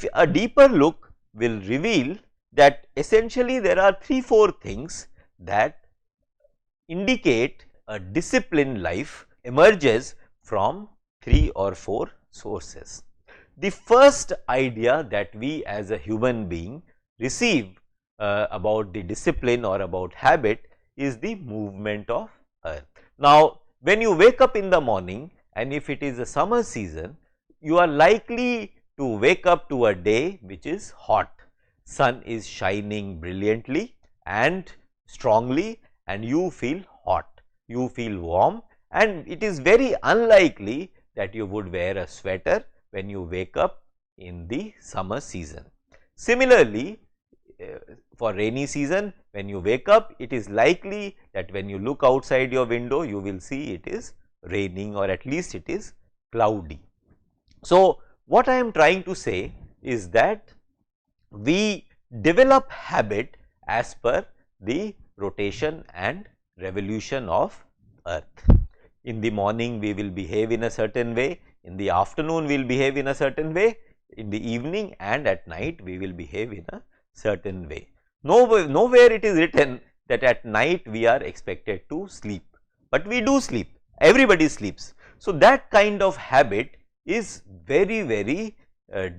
if a deeper look will reveal that essentially there are 3-4 things that indicate a disciplined life emerges from 3 or 4 sources. The first idea that we as a human being receive about the discipline or about habit is the movement of earth. Now, when you wake up in the morning and if it is a summer season, you are likely to wake up to a day which is hot. Sun is shining brilliantly and strongly and you feel hot, you feel warm, and it is very unlikely that you would wear a sweater when you wake up in the summer season. Similarly, for rainy season, when you wake up, it is likely that when you look outside your window, you will see it is raining or at least it is cloudy. So, what I am trying to say is that we develop habit as per the rotation and revolution of earth. In the morning we will behave in a certain way, in the afternoon we will behave in a certain way, in the evening and at night we will behave in a certain way. Nowhere it is written that at night we are expected to sleep, but we do sleep, everybody sleeps. So, that kind of habit is very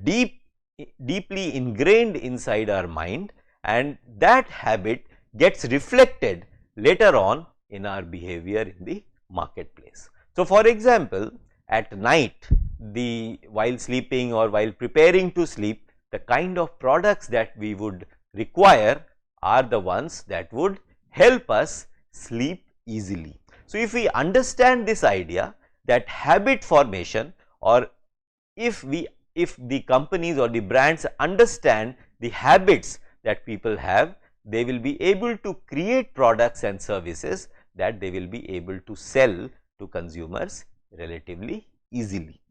deeply ingrained inside our mind, and that habit gets reflected later on in our behavior in the marketplace. So, for example, at night while sleeping or while preparing to sleep, the kind of products that we would require are the ones that would help us sleep easily. So, if we understand this idea that habit formation, or if the companies or the brands understand the habits that people have, they will be able to create products and services that they will be able to sell to consumers relatively easily.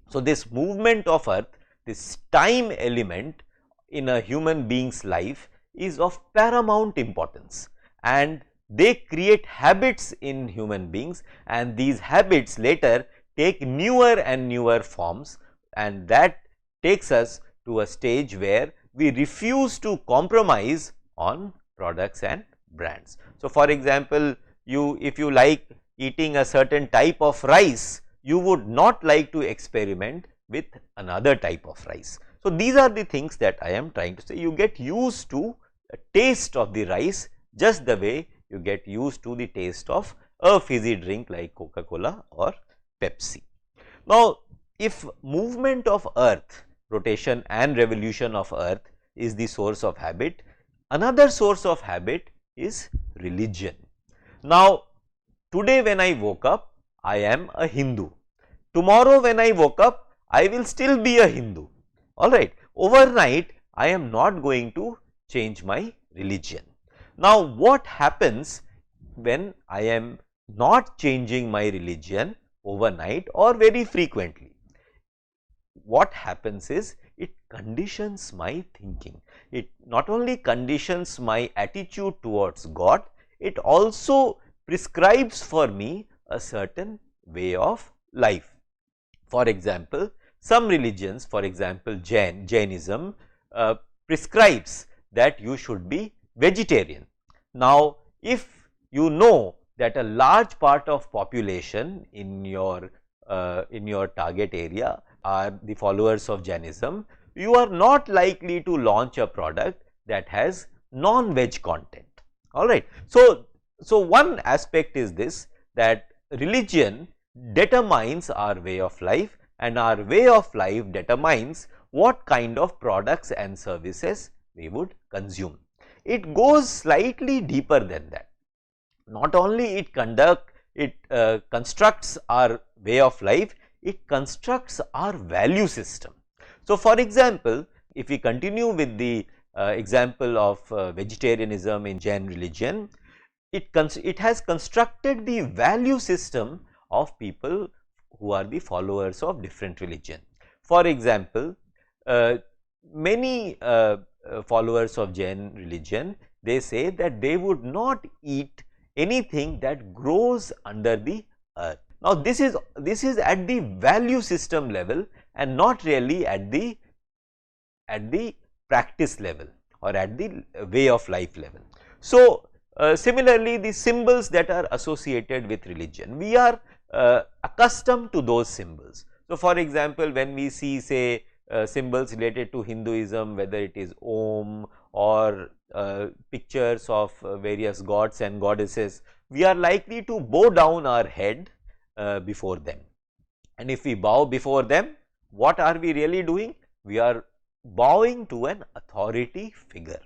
So, this movement of earth, this time element in a human being's life is of paramount importance, and they create habits in human beings, and these habits later take newer and newer forms, and that takes us to a stage where we refuse to compromise on products and brands. So, for example, if you like eating a certain type of rice, you would not like to experiment with another type of rice. So, these are the things that I am trying to say. You get used to the taste of the rice just the way you get used to the taste of a fizzy drink like Coca-Cola or Pepsi. Now, if movement of earth, rotation and revolution of earth is the source of habit, another source of habit is religion. Now, today when I woke up, I am a Hindu. Tomorrow when I woke up, I will still be a Hindu. Alright, overnight I am not going to change my religion. Now, what happens when I am not changing my religion overnight or very frequently? What happens is, it conditions my thinking. It not only conditions my attitude towards God, it also prescribes for me a certain way of life. For example, some religions, for example Jainism, prescribes that you should be vegetarian. Now, if you know that a large part of population in your target area are the followers of Jainism, you are not likely to launch a product that has non-veg content. Alright. So, one aspect is this, that religion determines our way of life, and our way of life determines what kind of products and services we would consume. It goes slightly deeper than that. Not only it constructs our way of life, it constructs our value system. So, for example, if we continue with the example of vegetarianism in Jain religion, it has constructed the value system of people who are the followers of different religion. For example, many followers of Jain religion, they say that they would not eat anything that grows under the earth. Now, this is at the value system level and not really at the at the practice level or at the way of life level. So, similarly, the symbols that are associated with religion, we are accustomed to those symbols. So, for example, when we see say symbols related to Hinduism, whether it is Om or pictures of various gods and goddesses, we are likely to bow down our head before them. And if we bow before them, what are we really doing? We are bowing to an authority figure.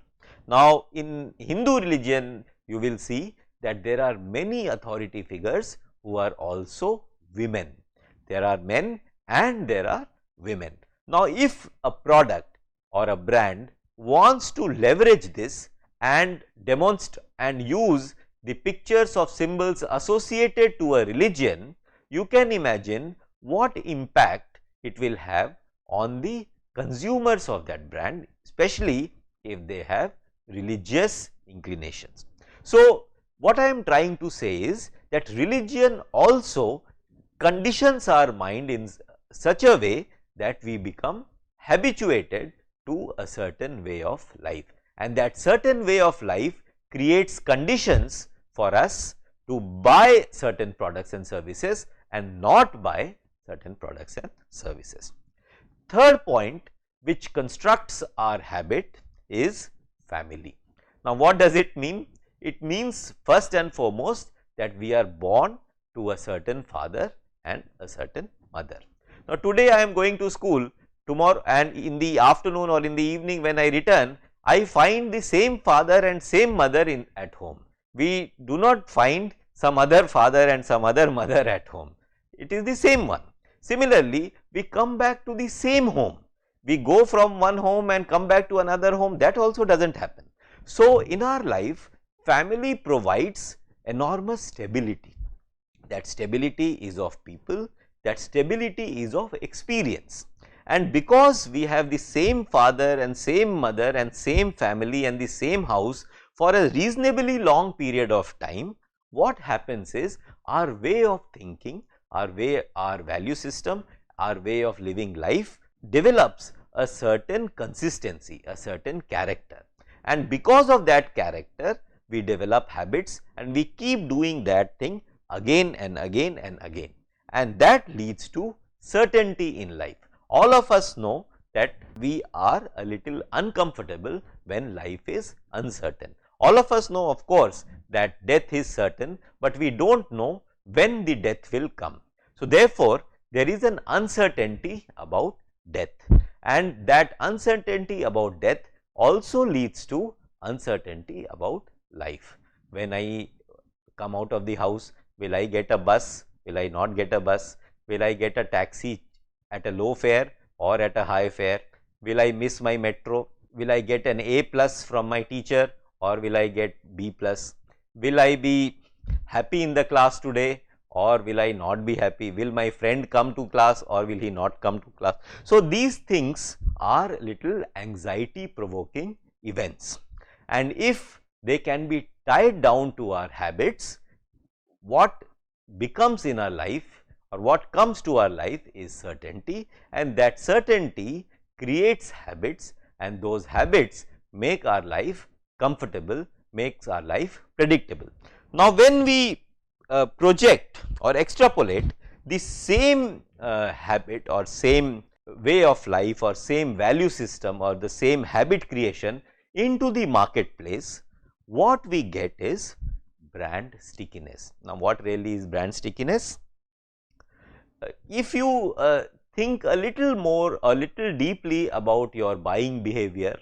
Now, in Hindu religion, you will see that there are many authority figures who are also women. There are men and there are women. Now, if a product or a brand wants to leverage this and demonstrate and use the pictures of symbols associated to a religion, you can imagine what impact it will have on the consumers of that brand, especially if they have religious inclinations. So, what I am trying to say is that religion also conditions our mind in such a way that we become habituated to a certain way of life, and that certain way of life creates conditions for us to buy certain products and services and not buy certain products and services. Third point which constructs our habit is family. Now, what does it mean? It means first and foremost that we are born to a certain father and a certain mother. Now, today I am going to school, tomorrow and in the afternoon or in the evening when I return, I find the same father and same mother at home. We do not find some other father and some other mother at home. It is the same one. Similarly, we come back to the same home. We go from one home and come back to another home, that also does not happen. So, in our life, family provides enormous stability. That stability is of people, that stability is of experience. And because we have the same father and same mother and same family and the same house for a reasonably long period of time, what happens is our way of thinking, our value system, our way of living life develops a certain consistency, a certain character. And because of that character, we develop habits and we keep doing that thing again and again and again. And that leads to certainty in life. All of us know that we are a little uncomfortable when life is uncertain. All of us know, of course, that death is certain, but we do not know when the death will come. So, therefore, there is an uncertainty about death, and that uncertainty about death also leads to uncertainty about life. When I come out of the house, will I get a bus? Will I not get a bus? Will I get a taxi at a low fare or at a high fare? Will I miss my metro? Will I get an A plus from my teacher or will I get B plus? Will I be happy in the class today or will I not be happy? Will my friend come to class or will he not come to class? So, these things are little anxiety provoking events, and if they can be tied down to our habits, what becomes in our life or what comes to our life is certainty, and that certainty creates habits, and those habits make our life comfortable, makes our life predictable. Now, when we project or extrapolate the same habit or same way of life or same value system or the same habit creation into the marketplace, what we get is brand stickiness. Now, what really is brand stickiness? If you think a little more, a little deeply about your buying behavior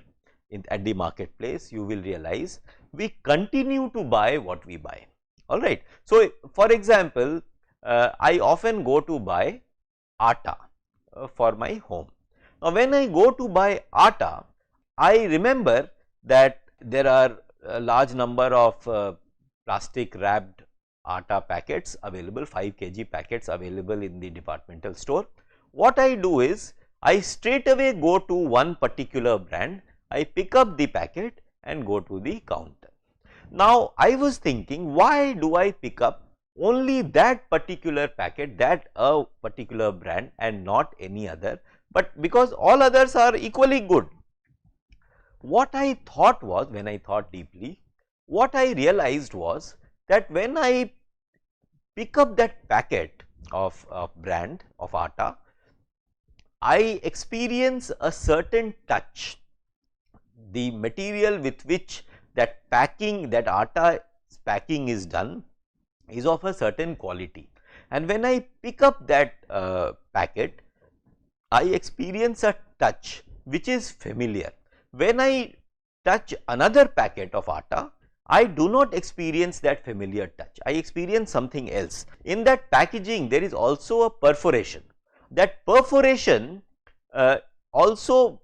at the marketplace, you will realize we continue to buy what we buy. All right. So, for example, I often go to buy atta for my home. Now, when I go to buy atta, I remember that there are a large number of plastic wrapped atta packets available, 5 kg packets available in the departmental store. What I do is, I straight away go to one particular brand, I pick up the packet and go to the counter. Now, I was thinking, why do I pick up only that particular packet, that a particular brand and not any other, but because all others are equally good. what I thought was, when I thought deeply, what I realized was that when I pick up that packet of brand of atta, I experience a certain touch. The material with which that packing, that atta packing is done, is of a certain quality, and when I pick up that packet, I experience a touch which is familiar. When I touch another packet of atta, I do not experience that familiar touch, I experience something else. In that packaging, there is also a perforation. That perforation also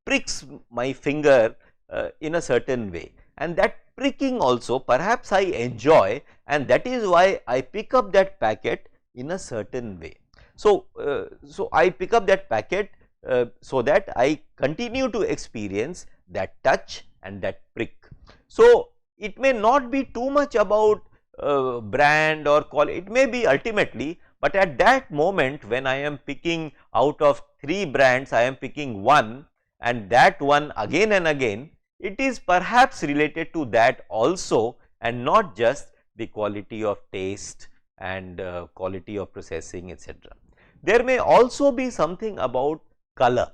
pricks my finger in a certain way, and that pricking also perhaps I enjoy, and that is why I pick up that packet in a certain way. So, I pick up that packet so that I continue to experience that touch and that prick. So, it may not be too much about brand or quality, it may be ultimately, but at that moment when I am picking out of 3 brands, I am picking one, and that one again and again, it is perhaps related to that also, and not just the quality of taste and quality of processing, etc. There may also be something about color,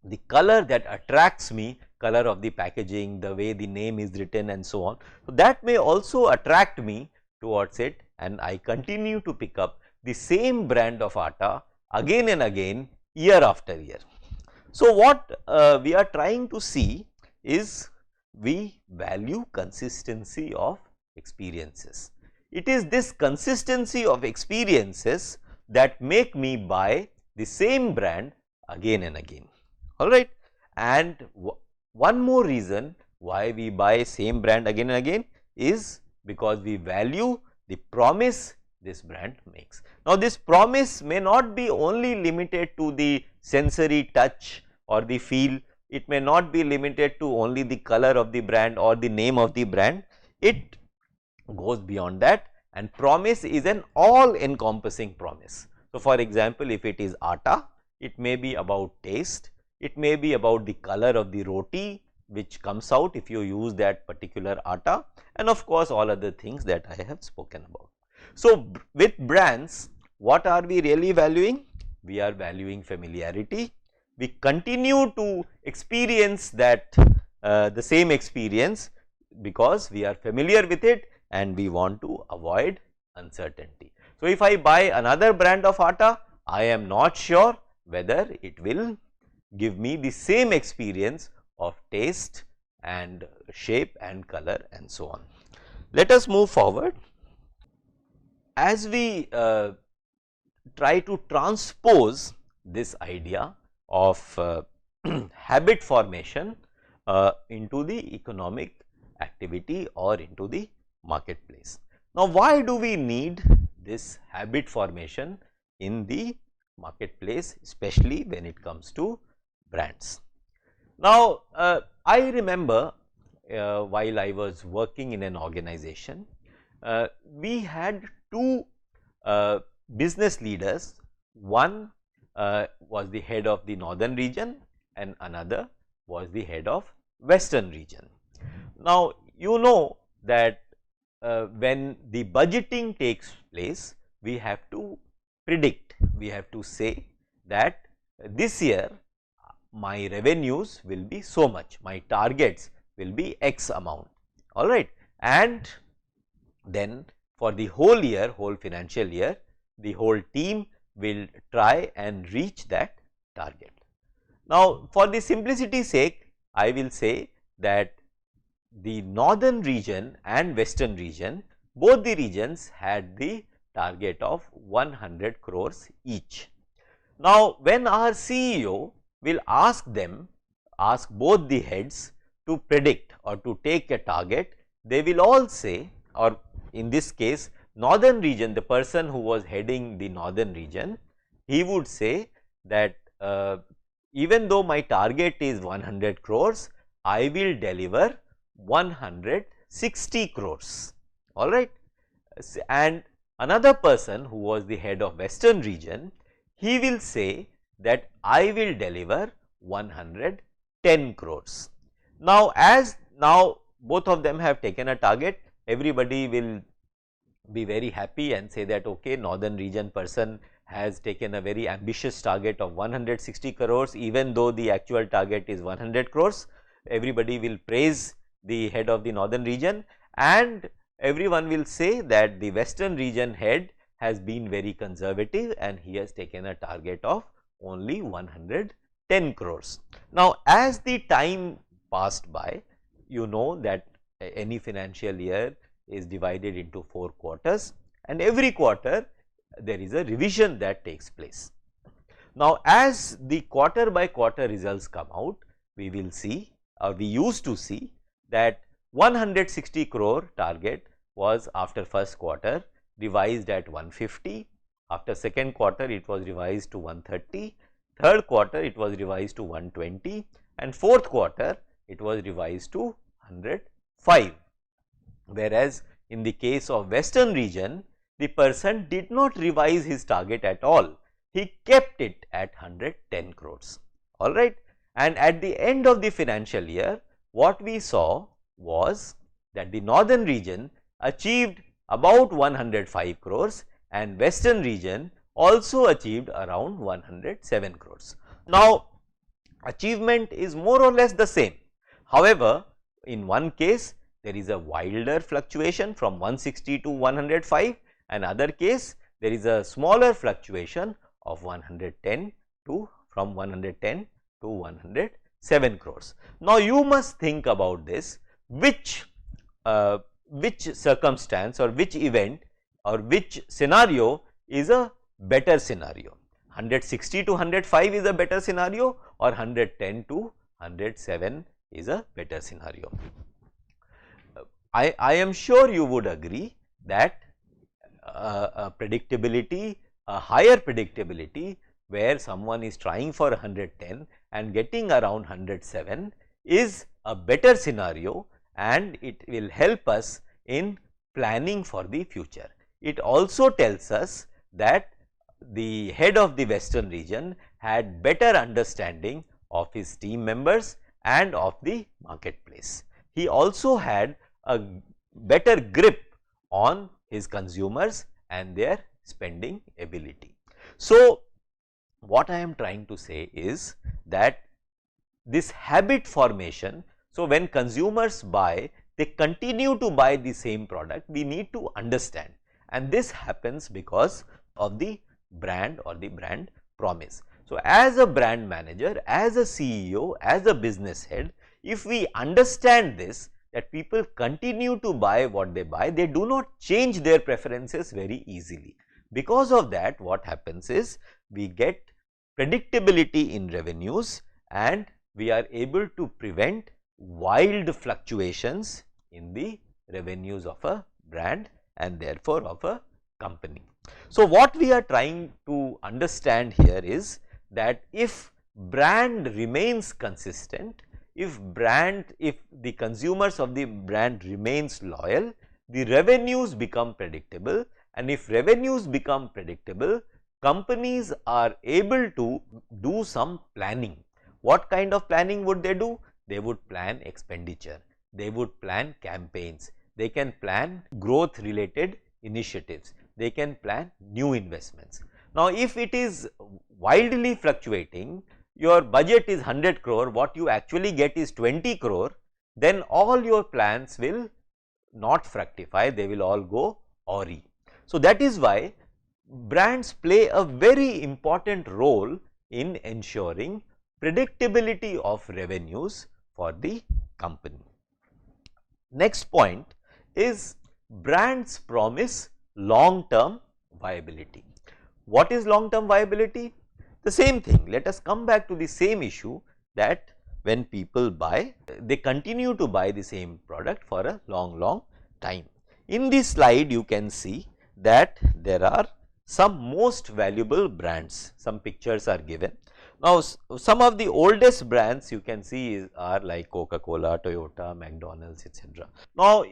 the color that attracts me, color of the packaging, the way the name is written and so on. So, that may also attract me towards it, and I continue to pick up the same brand of atta again and again, year after year. So, what we are trying to see is, we value consistency of experiences. It is this consistency of experiences that make me buy the same brand again and again, alright. And one more reason why we buy same brand again and again is because we value the promise this brand makes. Now, this promise may not be only limited to the sensory touch or the feel, it may not be limited to only the color of the brand or the name of the brand, it goes beyond that, and promise is an all encompassing promise. So, for example, if it is atta, it may be about taste, it may be about the color of the roti which comes out if you use that particular atta, and of course, all other things that I have spoken about. So, with brands, what are we really valuing? We are valuing familiarity. We continue to experience that the same experience because we are familiar with it, and we want to avoid uncertainty. So, if I buy another brand of atta, I am not sure whether it will give me the same experience of taste and shape and color and so on. Let us move forward. As we try to transpose this idea of habit formation into the economic activity or into the marketplace. Now, why do we need this habit formation in the marketplace, especially when it comes to brands? Now, I remember while I was working in an organization, we had 2 business leaders. One was the head of the northern region and another was the head of western region. Now, you know that when the budgeting takes place, we have to predict, we have to say that this year my revenues will be so much, my targets will be X amount, alright. And then for the whole year, whole financial year, the whole team will try and reach that target. Now, for the simplicity's sake, I will say that the northern region and western region, both the regions had the target of 100 crores each. Now, when our CEO will ask them, ask both the heads to predict or to take a target, they will all say, or in this case northern region, the person who was heading the northern region, he would say that even though my target is 100 crores, I will deliver 160 crores, alright. And another person who was the head of western region, he will say that I will deliver 110 crores. Now, as now both of them have taken a target, everybody will be very happy and say that okay, northern region person has taken a very ambitious target of 160 crores, even though the actual target is 100 crores. Everybody will praise the head of the northern region, and everyone will say that the western region head has been very conservative and he has taken a target of only 110 crores. Now, as the time passed by, you know that any financial year is divided into 4 quarters, and every quarter there is a revision that takes place. Now, as the quarter by quarter results come out, we will see, or we used to see, that 160 crore target was after first quarter revised at 150, after second quarter it was revised to 130, third quarter it was revised to 120, and fourth quarter it was revised to 105. Whereas, in the case of western region, the person did not revise his target at all, he kept it at 110 crores, alright. And at the end of the financial year, what we saw was that the northern region achieved about 105 crores and western region also achieved around 107 crores. Now, achievement is more or less the same. However, in one case there is a wilder fluctuation from 160 to 105, another case there is a smaller fluctuation of 110 to from 110 to 107 crores. Now, you must think about this, which circumstance or which event or which scenario is a better scenario. 160 to 105 is a better scenario, or 110 to 107 is a better scenario. I am sure you would agree that predictability, a higher predictability, where someone is trying for 110 and getting around 107 is a better scenario, and it will help us in planning for the future. It also tells us that the head of the western region had better understanding of his team members and of the marketplace. He also had a better grip on his consumers and their spending ability. So, what I am trying to say is that this habit formation, so when consumers buy, they continue to buy the same product, we need to understand, and this happens because of the brand or the brand promise. So, as a brand manager, as a CEO, as a business head, if we understand this, that people continue to buy what they buy, they do not change their preferences very easily. Because of that, what happens is we get predictability in revenues, and we are able to prevent wild fluctuations in the revenues of a brand and therefore of a company. So, what we are trying to understand here is that if brand remains consistent, if the consumers of the brand remains loyal, the revenues become predictable, and if revenues become predictable, companies are able to do some planning. What kind of planning would they do? They would plan expenditure, they would plan campaigns, they can plan growth related initiatives, they can plan new investments. Now, if it is wildly fluctuating, your budget is 100 crore, what you actually get is 20 crore, then all your plans will not fructify, they will all go awry. So, that is why brands play a very important role in ensuring predictability of revenues for the company. Next point is brands promise long term viability. What is long term viability? The same thing, let us come back to the same issue, that when people buy, they continue to buy the same product for a long time. In this slide, you can see that there are some most valuable brands, some pictures are given. Now, some of the oldest brands you can see are like Coca-Cola, Toyota, McDonald's, etc. Now,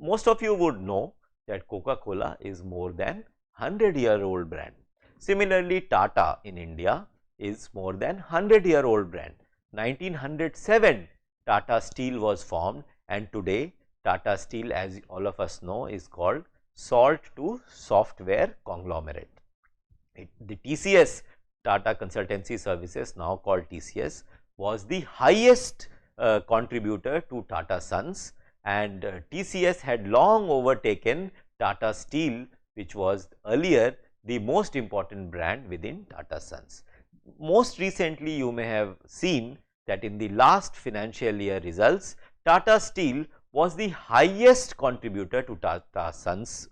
most of you would know that Coca-Cola is more than 100-year-old brand. Similarly, Tata in India is more than 100-year-old brand. 1907, Tata Steel was formed, and today Tata Steel, as all of us know, is called salt to software conglomerate. The TCS, Tata Consultancy Services, now called TCS, was the highest contributor to Tata Sons, and TCS had long overtaken Tata Steel, which was earlier the most important brand within Tata Sons. Most recently, you may have seen that in the last financial year results, Tata Steel was the highest contributor to Tata Sons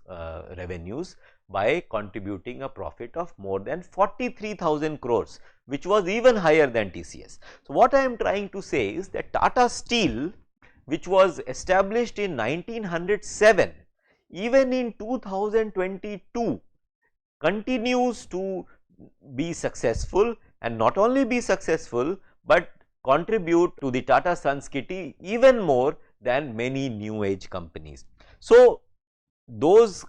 revenues by contributing a profit of more than 43,000 crores, which was even higher than TCS. So, what I am trying to say is that Tata Steel, which was established in 1907, even in 2022 continues to be successful, and not only be successful, but contribute to the Tata Sons kitty even more than many new age companies. So, those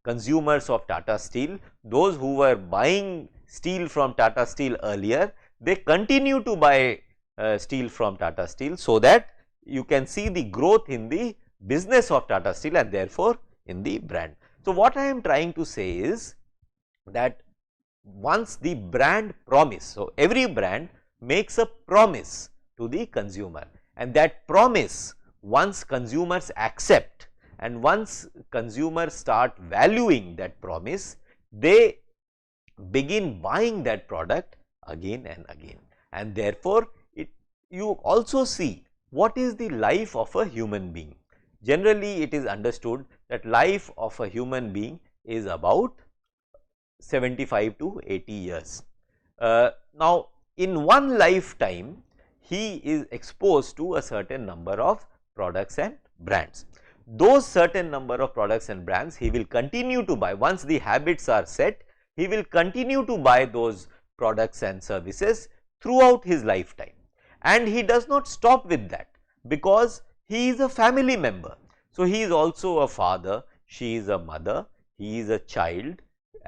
consumers of Tata Steel, those who were buying steel from Tata Steel earlier, they continue to buy steel from Tata Steel, so that you can see the growth in the business of Tata Steel and therefore in the brand. So, what I am trying to say is that once the brand promise, so every brand makes a promise to the consumer, and that promise, once consumers accept and once consumers start valuing that promise, they begin buying that product again and again, and therefore you also see what is the life of a human being. Generally, it is understood that life of a human being is about 75 to 80 years. Now, in one lifetime, he is exposed to a certain number of products and brands. Those certain number of products and brands he will continue to buy. Once the habits are set, he will continue to buy those products and services throughout his lifetime. And he does not stop with that, because he is a family member. So, he is also a father, she is a mother, he is a child,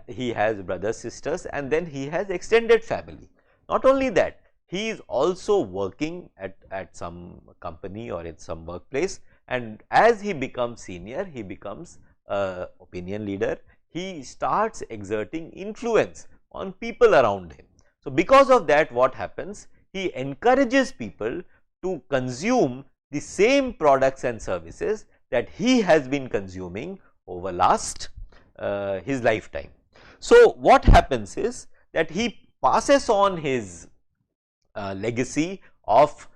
he has brothers, sisters, and then he has extended family. Not only that, he is also working at some company or at some workplace, and as he becomes senior, he becomes a opinion leader, he starts exerting influence on people around him. So, because of that, what happens? He encourages people to consume the same products and services that he has been consuming over last his lifetime. So, what happens is that he passes on his legacy of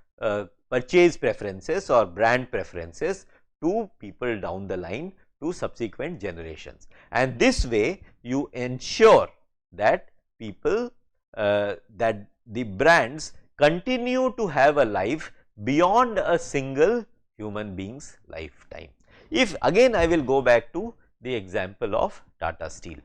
purchase preferences or brand preferences to people down the line, to subsequent generations, and this way you ensure that people that the brands continue to have a life beyond a single human being's lifetime. If again I will go back to the example of Tata Steel.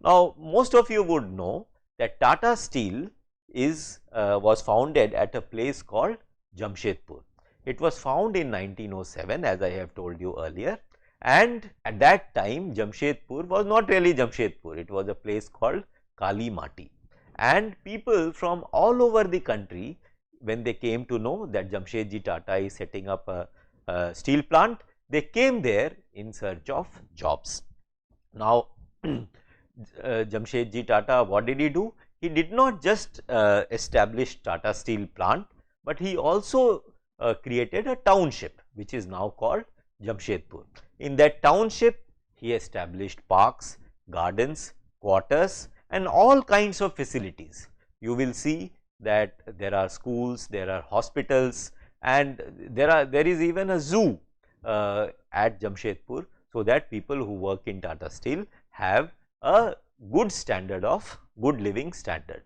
Now, most of you would know that Tata Steel was founded at a place called Jamshedpur. It was found in 1907, as I have told you earlier, and at that time Jamshedpur was not really Jamshedpur, it was a place called Kali Mati, and people from all over the country, when they came to know that Jamshedji Tata is setting up a steel plant, they came there in search of jobs. Now, Jamshedji Tata, what did he do? He did not just establish Tata Steel plant, but he also created a township which is now called Jamshedpur. In that township, he established parks, gardens, quarters, and all kinds of facilities. You will see that there are schools, there are hospitals, and there is even a zoo at Jamshedpur, so that people who work in Tata Steel have a good standard of good living standard.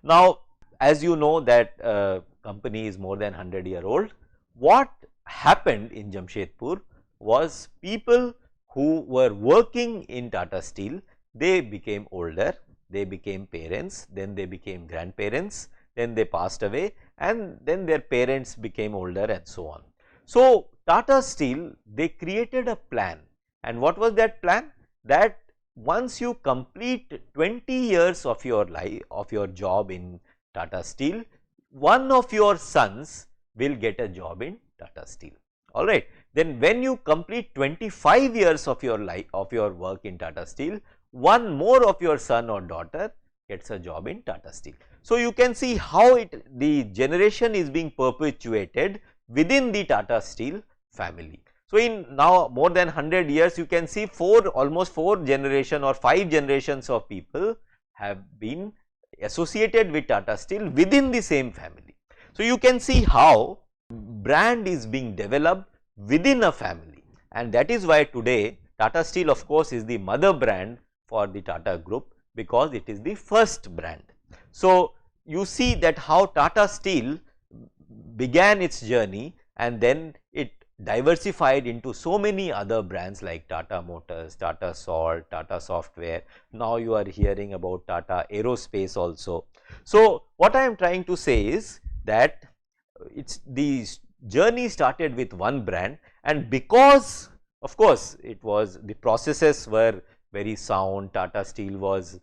Now, as you know that company is more than 100-year old, what happened in Jamshedpur was people who were working in Tata Steel, they became older, they became parents, then they became grandparents, then they passed away, and then their parents became older, and so on. So, Tata Steel, they created a plan, and what was that plan? That once you complete 20 years of your life, of your job in Tata Steel, one of your sons will get a job in Tata Steel. Alright. Then when you complete 25 years of your life, of your work in Tata Steel, one more of your son or daughter gets a job in Tata Steel. So you can see how the generation is being perpetuated within the Tata Steel family. So in now more than 100 years, you can see almost 4 generation or 5 generations of people have been associated with Tata Steel within the same family. So you can see how brand is being developed within a family, and that is why today Tata Steel of course is the mother brand for the Tata Group, because it is the first brand. So you see that how Tata Steel began its journey and then it diversified into so many other brands like Tata Motors, Tata Salt, Tata Software. Now you are hearing about Tata Aerospace also. So what I am trying to say is that the journey started with one brand, and because of course it was, the processes were very sound, Tata Steel was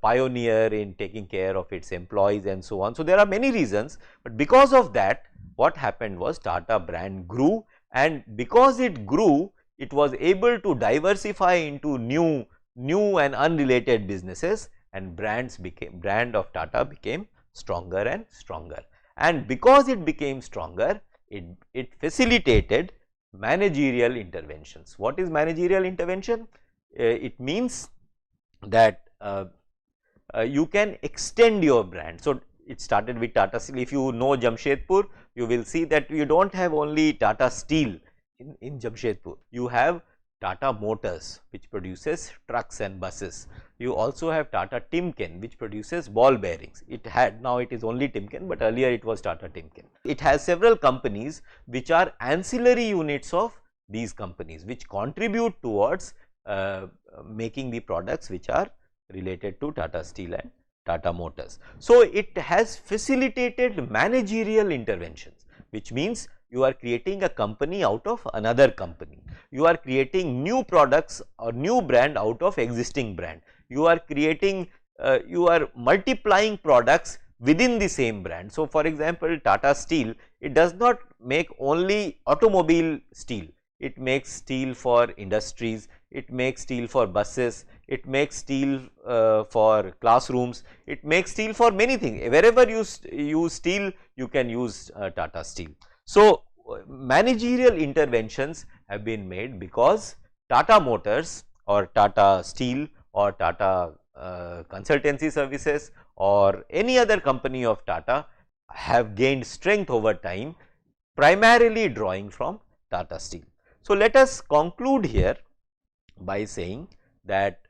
pioneer in taking care of its employees and so on. So there are many reasons, but because of that, what happened was Tata brand grew, and because it grew, it was able to diversify into new and unrelated businesses, and brand of Tata became stronger and stronger. And because it became stronger, it facilitated managerial interventions. What is managerial intervention? It means that you can extend your brand. So it started with Tata Steel. If you know Jamshedpur, you will see that you don't have only Tata Steel in Jamshedpur. You have Tata Motors, which produces trucks and buses. You also have Tata Timken, which produces ball bearings. Now it is only Timken, but earlier it was Tata Timken. It has several companies which are ancillary units of these companies, which contribute towards making the products which are related to Tata Steel and Tata Motors. So it has facilitated managerial interventions, which means you are creating a company out of another company. You are creating new products or new brand out of existing brand. You are creating, you are multiplying products within the same brand. So for example, Tata Steel, it does not make only automobile steel. It makes steel for industries, it makes steel for buses, it makes steel for classrooms, it makes steel for many things. Wherever you use steel, you can use Tata Steel. So managerial interventions have been made because Tata Motors or Tata Steel or Tata Consultancy Services or any other company of Tata have gained strength over time, primarily drawing from Tata Steel. So let us conclude here by saying that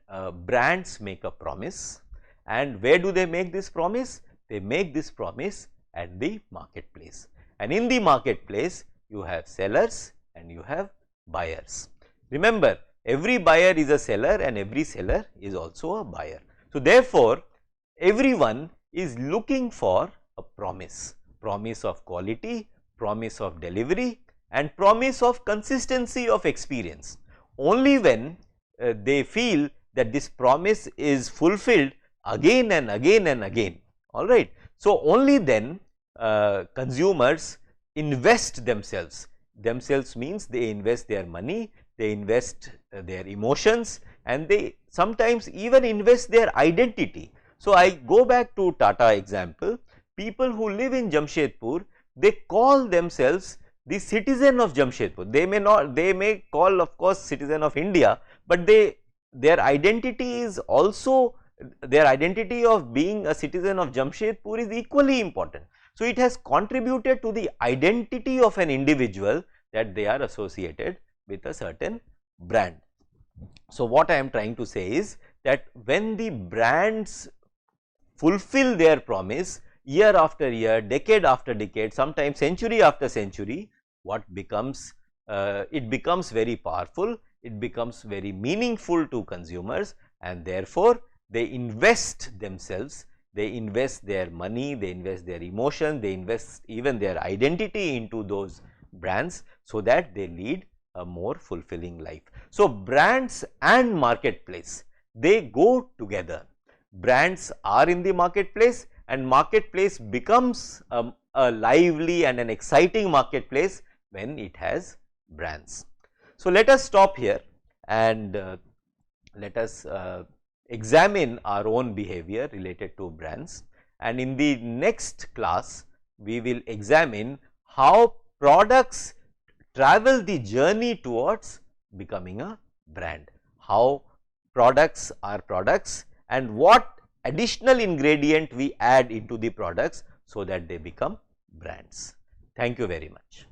brands make a promise, and where do they make this promise? They make this promise at the marketplace, and in the marketplace you have sellers and you have buyers. Remember, every buyer is a seller and every seller is also a buyer. So therefore, everyone is looking for a promise of quality, promise of delivery, and promise of consistency of experience. Only when they feel that this promise is fulfilled again and again and again, alright. So only then consumers invest themselves. Themselves means they invest their money, they invest their emotions, and they sometimes even invest their identity. So I go back to Tata example. People who live in Jamshedpur, they call themselves the citizen of Jamshedpur. They may call of course citizen of India, but their identity is also, their identity of being a citizen of Jamshedpur is equally important. So it has contributed to the identity of an individual that they are associated with a certain brand. So what I am trying to say is that when the brands fulfill their promise year after year, decade after decade, sometimes century after century, what becomes, it becomes very powerful, it becomes very meaningful to consumers, and therefore they invest themselves, they invest their money, they invest their emotion, they invest even their identity into those brands, so that they lead a more fulfilling life. So brands and marketplace, they go together. Brands are in the marketplace and marketplace becomes a a lively and an exciting marketplace when it has brands. So, let us stop here and let us examine our own behavior related to brands, and in the next class we will examine how products travel the journey towards becoming a brand, how products are products and what additional ingredient we add into the products so that they become brands. Thank you very much.